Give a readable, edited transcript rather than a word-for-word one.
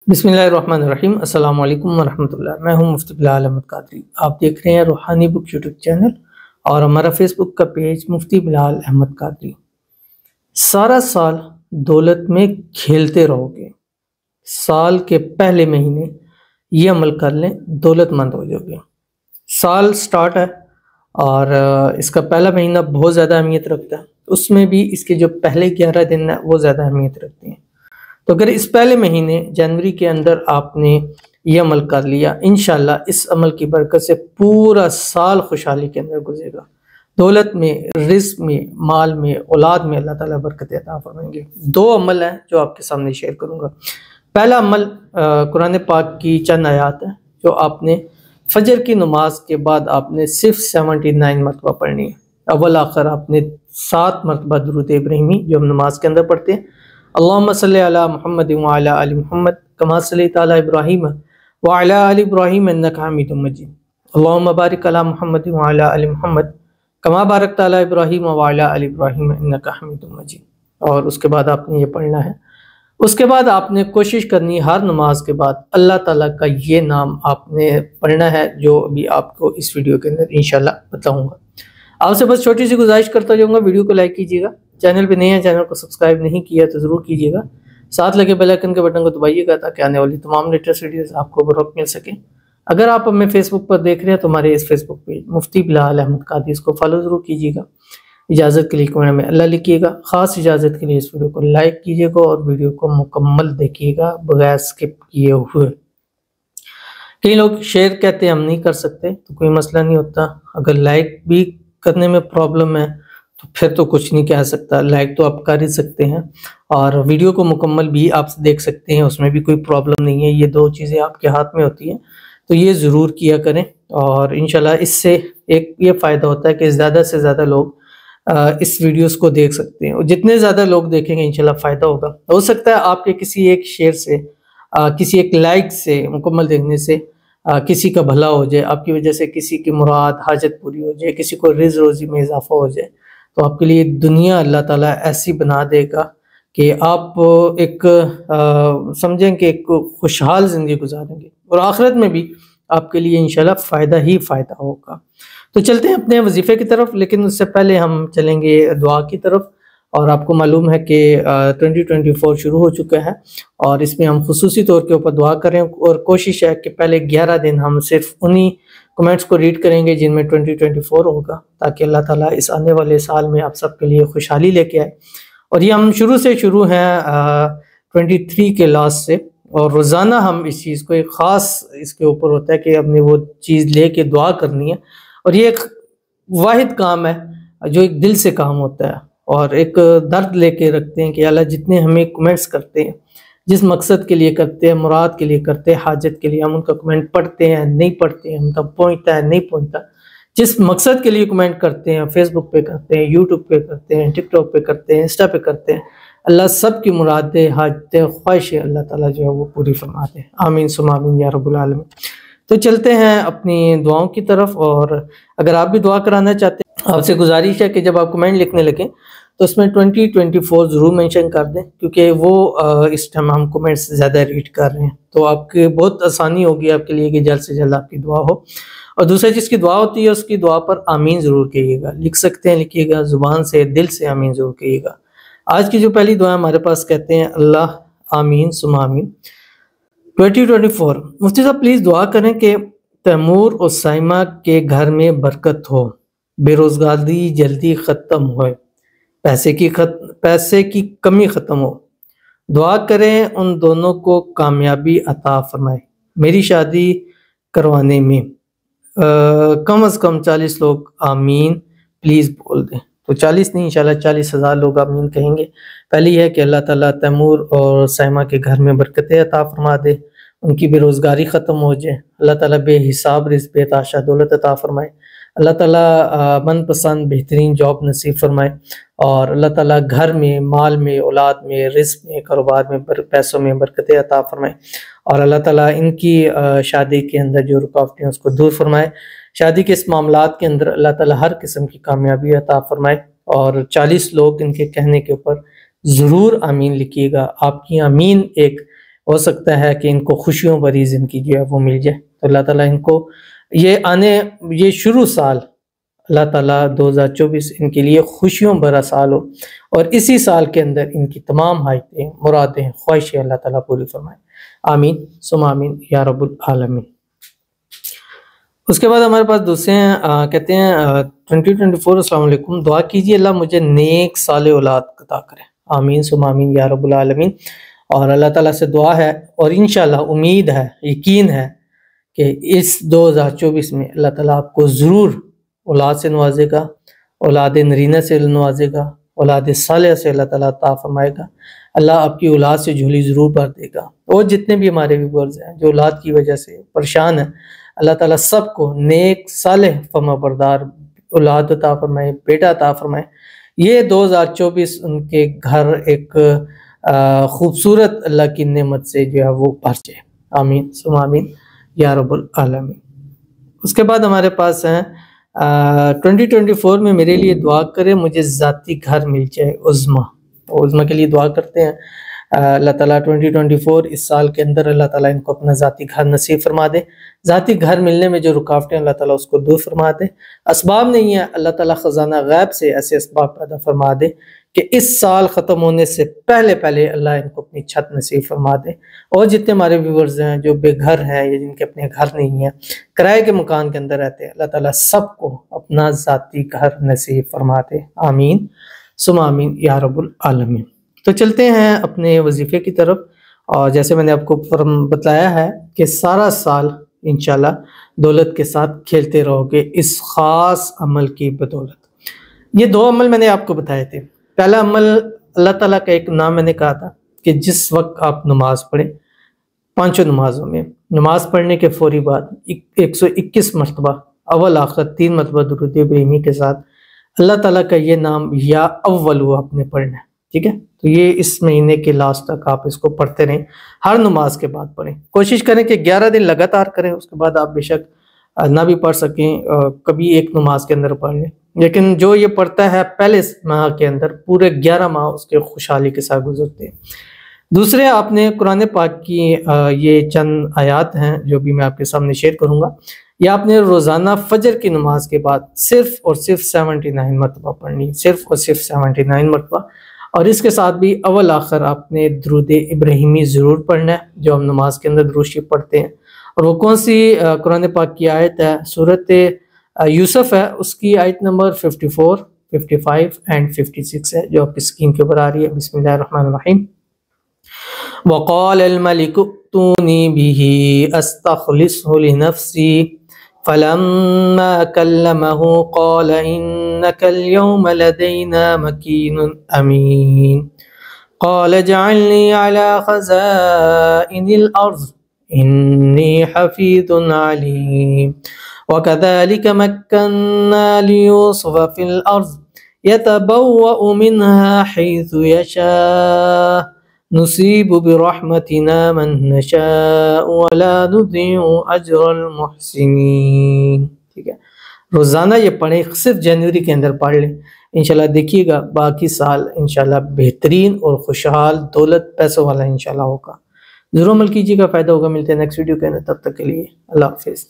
بسم اللہ الرحمن الرحیم۔ السلام علیکم ورحمۃ اللہ۔ میں ہوں مفتی بلال احمد قادری۔ آپ دیکھ رہے ہیں روحانی بک یوٹیوب چینل اور ہمارا فیس بک کا پیج مفتی بلال احمد قادری۔ سارا سال دولت میں کھیلتے رہو گے، سال کے پہلے مہینے یہ عمل کر لیں، دولت مند ہو جاؤ گے۔ سال سٹارٹ ہے اور اس کا پہلا مہینہ بہت زیادہ اہمیت رکھتا ہے، اس میں بھی اس کے جو پہلے 11 دن ہیں وہ زیادہ اہمیت رکھتے ہیں۔ تو اگر اس پہلے مہینے جنوری کے اندر آپ نے یہ عمل کر لیا، انشاءاللہ اس عمل کی برکت سے پورا سال خوشحالی کے اندر گزرے گا۔ دولت میں، رزق میں، مال میں، اولاد میں اللہ تعالیٰ برکت عطا فرمائیں گے۔ 2 عمل ہیں جو آپ کے سامنے شیئر کروں گا۔ پہلا عمل قرآن پاک کی چند آیات ہیں جو آپ نے فجر کی نماز کے بعد آپ نے صرف 79 مرتبہ پڑھنی ہے۔ اول آخر آپ نے 7 مرتبہ درود ابراہیمی جو ہم نماز کے اندر پڑھتے ہیں، اللہم صلی علی محمد وعلی آل محمد کما صلیت علی ابراہیم وعلی آل ابراہیم انک حمید مجید، اللہم بارک علی محمد وعلی آل محمد کما بارکت علی ابراہیم وعلی آل ابراہیم انک حمید مجید، اور اس کے بعد آپ نے یہ پڑھنا ہے۔ اس کے بعد آپ نے کوشش کرنی ہر نماز کے بعد اللہ تعالیٰ کا یہ نام آپ نے پڑھنا ہے جو ابھی آپ کو اس ویڈیو کے اندر انشاءاللہ بتاؤں گا۔ آپ سے بس چھوٹی سی گزارش کرتا جاؤں گا، ویڈیو کو لائک کیجیے گا، چینل پہ نئے ہیں چینل کو سبسکرائب نہیں کیا تو ضرور کیجیے گا، ساتھ لگے بیل آئیکن کے بٹن کو دبائیے گا تاکہ آنے والی تمام لیٹسٹ ویڈیوز آپ کو بروقت مل سکیں۔ اگر آپ ہمیں فیس بک پر دیکھ رہے ہیں تو ہمارے اس فیس بک پیج مفتی بلال احمد قادری اس کو فالو ضرور کیجیے گا۔ اجازت کے لیے کمنٹ میں اللہ لکھیے گا، خاص اجازت کے لیے اس ویڈیو کو لائک کیجیے گا اور ویڈیو کو مکمل دیکھیے گا بغیر سکپ کیے ہوئے۔ کئی لوگ شیئر کہتے ہیں ہم نہیں کر سکتے، تو کوئی مسئلہ نہیں ہوتا، اگر لائک بھی کرنے میں پرابلم ہے تو پھر تو کچھ نہیں کہہ سکتا، لائک تو آپ کر ہی سکتے ہیں اور ویڈیو کو مکمل بھی آپ دیکھ سکتے ہیں، اس میں بھی کوئی پرابلم نہیں ہے۔ یہ 2 چیزیں آپ کے ہاتھ میں ہوتی ہیں تو یہ ضرور کیا کریں، اور انشاءاللہ اس سے ایک یہ فائدہ ہوتا ہے کہ زیادہ سے زیادہ لوگ اس ویڈیوز کو دیکھ سکتے ہیں، اور جتنے زیادہ لوگ دیکھیں گے انشاءاللہ فائدہ ہوگا۔ ہو سکتا ہے آپ کے کسی ایک شیئر سے، کسی ایک لائک سے، مکمل دیکھنے سے کسی کا بھلا ہو جائے، آپ کی وجہ سے کسی کی مراد حاجت پوری ہو جائے، کسی کو رزق روزی میں اضافہ ہو جائے، تو آپ کے لیے دنیا اللہ تعالیٰ ایسی بنا دے گا کہ آپ ایک سمجھیں کہ ایک خوشحال زندگی گزاریں گے، اور آخرت میں بھی آپ کے لیے انشاءاللہ فائدہ ہی فائدہ ہوگا۔ تو چلتے ہیں اپنے وظیفے کی طرف، لیکن اس سے پہلے ہم چلیں گے دعا کی طرف۔ اور آپ کو معلوم ہے کہ 2024 شروع ہو چکا ہے اور اس میں ہم خصوصی طور کے اوپر دعا کریں، اور کوشش ہے کہ پہلے 11 دن ہم صرف انہی کمنٹس کو ریڈ کریں گے جن میں 2024 ہوگا، تاکہ اللہ تعالیٰ اس آنے والے سال میں آپ سب کے لیے خوشحالی لے کے آئے۔ اور یہ ہم شروع ہیں 23 کے لاسٹ سے، اور روزانہ ہم اس چیز کو ایک خاص اس کے اوپر ہوتا ہے کہ ہم نے وہ چیز لے کے دعا کرنی ہے، اور یہ ایک واحد کام ہے جو ایک دل سے کام ہوتا ہے، اور ایک درد لے کے رکھتے ہیں کہ اللہ جتنے ہمیں کمنٹس کرتے ہیں، جس مقصد کے لیے کرتے ہیں، مراد کے لیے کرتے ہیں، حاجت کے لیے، ہم ان کا کمنٹ پڑھتے ہیں نہیں پڑھتے ہیں، ہم تک پہنچتا ہے نہیں پہنچتا، جس مقصد کے لیے کمنٹ کرتے ہیں، فیس بک پہ کرتے ہیں، یوٹیوب پہ کرتے ہیں، ٹک ٹاک پہ کرتے ہیں، انسٹا پہ کرتے ہیں، اللہ سب کی مرادیں، حاجتیں، خواہشیں اللہ تعالیٰ جو ہے وہ پوری فرماتے ہیں۔ آمین ثم آمین یا رب العالمین۔ تو چلتے ہیں اپنی دعاؤں کی طرف، اور اگر آپ بھی دعا کرانا چاہتے ہیں، آپ سے گزارش ہے کہ جب آپ کمنٹ لکھنے لگیں تو اس میں 2024 ضرور مینشن کر دیں، کیونکہ وہ اس ٹائم ہم کمنٹس زیادہ ریڈ کر رہے ہیں، تو آپ کے بہت آسانی ہوگی آپ کے لیے کہ جلد سے جلد آپ کی دعا ہو۔ اور دوسرے جس کی دعا ہوتی ہے اس کی دعا پر آمین ضرور کہیے گا، لکھ سکتے ہیں لکھیے گا، زبان سے دل سے آمین ضرور کہیے گا۔ آج کی جو پہلی دعا ہمارے پاس کہتے ہیں اللہ آمین ثم آمین۔ 2024 مفتی صاحب پلیز دعا کریں کہ تیمور اور سائمہ کے گھر میں برکت ہو، بے روزگاری جلدی ختم ہوئے، پیسے کی کمی ختم ہو، دعا کریں ان دونوں کو کامیابی عطا فرمائے، میری شادی کروانے میں کم از کم 40 لوگ آمین پلیز بول دیں۔ تو 40 نہیں، انشاءاللہ 40,000 لوگ آمین کہیں گے۔ پہلی ہے کہ اللہ تعالیٰ تیمور اور سائمہ کے گھر میں برکتیں عطا فرما دے، ان کی بے روزگاری ختم ہو جائے، اللہ تعالیٰ بے حساب رزق بے تحاشا دولت عطا فرمائے، اللہ تعالیٰ من پسند بہترین جاب نصیب فرمائے، اور اللہ تعالیٰ گھر میں، مال میں، اولاد میں، رزق میں، کاروبار میں، پیسوں میں برکتیں عطا فرمائے، اور اللہ تعالیٰ ان کی شادی کے اندر جو رکاوٹیں ہیں اس کو دور فرمائے، شادی کے اس معاملات کے اندر اللہ تعالیٰ ہر قسم کی کامیابی عطا فرمائے۔ اور 40 لوگ ان کے کہنے کے اوپر ضرور آمین لکھیے گا، آپ کی آمین ایک ہو سکتا ہے کہ ان کو خوشیوں بھری زندگی جو ہے وہ مل جائے. تو اللہ تعالیٰ ان کو یہ شروع سال اللہ تعالیٰ 2024 ان کے لیے خوشیوں بھرا سال ہو، اور اسی سال کے اندر ان کی تمام حاجتیں، مرادیں، خواہشیں اللہ تعالیٰ پوری فرمائے. آمین ثم آمین یا رب العالمین. اس کے بعد ہمارے پاس دوسرے ہیں، کہتے ہیں 2024 السلام علیکم، دعا کیجیے اللہ مجھے نیک صالح اولاد عطا کرے. آمین ثم آمین یا رب العالمین. اور اللہ تعالیٰ سے دعا ہے اور انشاءاللہ امید ہے، یقین ہے کہ اس 2024 میں اللہ تعالیٰ آپ کو ضرور اولاد سے نوازے گا، اولاد نرینہ سے نوازے گا، اولاد صالح سے اللہ تعالیٰ عطا فرمائے گا. اللہ آپ کی اولاد سے جھولی ضرور بھر دے گا. اور جتنے بھی ہمارے ویورز ہیں جو اولاد کی وجہ سے پریشان ہیں، اللہ تعالیٰ سب کو نیک صالح فرما بردار اولاد عطا فرمائے، بیٹا عطا فرمائے. یہ 2024 ان کے گھر ایک خوبصورت اللہ کی نعمت سے جو ہے وہ بھر جائے. آمین ثم آمین یا رب العالمین. اس کے بعد ہمارے پاس ہیں 2024 میں میرے لیے دعا کرے، مجھے ذاتی گھر مل جائے. عظمہ کے لیے دعا کرتے ہیں اللہ تعالیٰ 2024 اس سال کے اندر اللہ تعالیٰ ان کو اپنا ذاتی گھر نصیب فرما دے. ذاتی گھر ملنے میں جو رکاوٹیں اللہ تعالیٰ اس کو دور فرما دے. اسباب نہیں ہے، اللہ تعالیٰ خزانہ غیب سے ایسے اسباب پیدا فرما دے کہ اس سال ختم ہونے سے پہلے اللہ ان کو اپنی چھت نصیب فرما دے. اور جتنے ہمارے ویورز ہیں جو بے گھر ہیں یا جن کے اپنے گھر نہیں ہیں، کرائے کے مکان کے اندر رہتے ہیں، اللہ تعالیٰ سب کو اپنا ذاتی گھر نصیب فرما دے. آمین ثم آمین یا رب العالمین. تو چلتے ہیں اپنے وظیفے کی طرف. اور جیسے میں نے آپ کو بتایا ہے کہ سارا سال انشاءاللہ دولت کے ساتھ کھیلتے رہو گے اس خاص عمل کی بدولت. یہ 2 عمل میں نے آپ کو بتائے تھے. پہلا عمل اللہ تعالیٰ کا ایک نام میں نے کہا تھا کہ جس وقت آپ نماز پڑھیں، 5 نمازوں میں نماز پڑھنے کے فوری بعد 121 مرتبہ اول آخر 3 مرتبہ درود ابراہیمی کے ساتھ اللہ تعالیٰ کا یہ نام یا اول آپ نے پڑھنا ہے. ٹھیک ہے، تو یہ اس مہینے کے لاسٹ تک آپ اس کو پڑھتے رہیں، ہر نماز کے بعد پڑھیں. کوشش کریں کہ 11 دن لگاتار کریں، اس کے بعد آپ بے شک نہ بھی پڑھ سکیں، کبھی ایک نماز کے اندر پڑھ لیں. لیکن جو یہ پڑھتا ہے پہلے ماہ کے اندر پورے 11 ماہ اس کے خوشحالی کے ساتھ گزرتے ہیں. دوسرے، آپ نے قرآن پاک کی یہ چند آیات ہیں جو بھی میں آپ کے سامنے شیئر کروں گا، یہ آپ نے روزانہ فجر کی نماز کے بعد صرف اور صرف 79 مرتبہ پڑھنی، صرف اور صرف 79 مرتبہ. اور اس کے ساتھ بھی اول آخر آپ نے درود ابراہیمی ضرور پڑھنا ہے جو ہم نماز کے اندر درود شریف پڑھتے ہیں. اور وہ کون سی قرآن پاک کی آیت ہے؟ سورۃ یوسف ہے، اس کی آیت نمبر 54، 55 اینڈ 56 ہے جو آپ کی اسکرین کے اوپر آ رہی ہے. بسم اللہ الرحمن الرحیم. وقال الملك ائتوني به استخلصه لنفسي فلما كلمه قال إنك اليوم لدينا مكين أمين قال اجعلني على خزائن الأرض إني حفيظ عليم وكذلك مكنا ليوسف في الأرض يتبوأ منها حيث يشاء نصیب برحمتنا من نشاء ولا نضيع اجر المحسنین. ٹھیک ہے، روزانہ یہ پڑھیں، صرف جنوری کے اندر پڑھ لیں. انشاءاللہ دیکھیے گا باقی سال انشاءاللہ بہترین اور خوشحال دولت پیسوں والا انشاءاللہ ہوگا. ضرور عمل کیجیے گا، فائدہ ہوگا. ملتے ہیں نیکسٹ ویڈیو کے اندر، تب تک کے لیے اللہ حافظ.